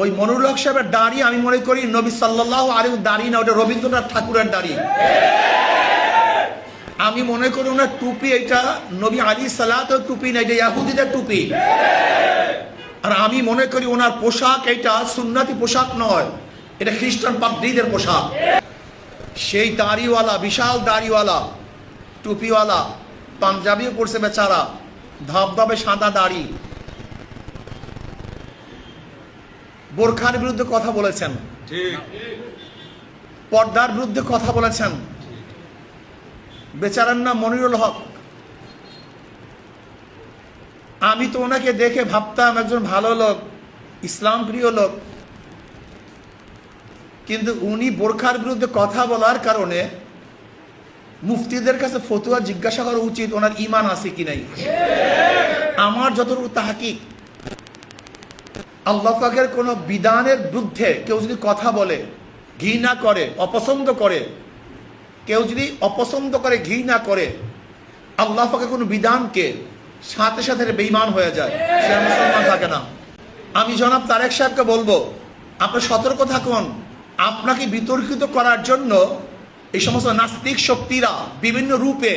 ওই মনিরুল হক সাহেবের দাড়ি আমি মনে করি নবী সাল্লাল্লাহু আলাইহি দাড়ি না, ওটা রবীন্দ্রনাথ ঠাকুরের দাড়ি। আমি মনে করি ওনার টুপি এটা নবী আলী সালাতের টুপি না, এটা ইহুদিদের টুপি। আর আমি মনে করি ওনার পোশাক এটা সুন্নতি পোশাক নয়, এটা খ্রিস্টান পাদ্রীদের পোশাক। সেই দাড়িওয়ালা, বিশাল দাড়িওয়ালা, টুপিওয়ালা, পাঞ্জাবিও পরছে বেচারা, ধবধবে সাদা দাড়ি, বোরখার বিরুদ্ধে কথা বলেছেন, পর্দার বিরুদ্ধে কথা বলেছেন। বেচারার নাম মনিরুল হক। আমি তো ওনাকে দেখে ভাবতাম একজন ভালো লোক, ইসলাম প্রিয় লোক, কিন্তু উনি বোরখার বিরুদ্ধে কথা বলার কারণে মুফতিদের কাছে ফতুয়া জিজ্ঞাসা করা উচিত ওনার ঈমান আছে কি নাই। আমার যতটুকু তাহকিক, আল্লাহ পাকের কোন বিধানের বিরুদ্ধে কেউ যদি কথা বলে, ঘৃণা করে, অপছন্দ করে, কেউ যদি অপছন্দ করে, ঘৃণা করে আল্লাহ পাকের কোন বিধানকে, সাথে সাথে বেঈমান হয়ে যায়, সে মুসলমান থাকে না। আমি জনাব তারেক সাহেবকে বলবো, আপনি সতর্ক থাকুন। আপনাকে বিতর্কিত করার জন্য এই সমস্ত নাস্তিক শক্তিরা বিভিন্ন রূপে,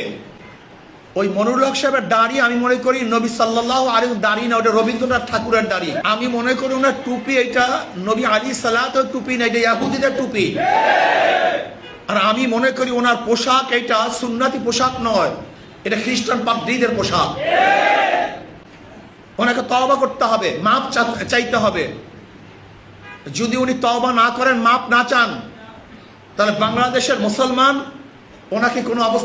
ওই মনিরুল হক সাহেবের দাড়ি আমি মনে করি নবী সাল্লাল্লাহু আলাইহি দাড়ি না, ওটা রবীন্দ্রনাথ ঠাকুরের দাড়ি। আমি মনে করি ওনার টুপি এটা নবী আলী সালাতের টুপি না, এটা ইহুদিদের টুপি। আর আমি মনে করি ওনার পোশাক এটা সুন্নতি পোশাক নয়, এটা খ্রিস্টান পাদ্রীদের পোশাক। ওনাকে তওবা করতে হবে, মাপ চাইতে হবে। যদি উনি তওবা না করেন, মাপ না চান, তাহলে বাংলাদেশের মুসলমান ওনাকে কোনো অবস্থা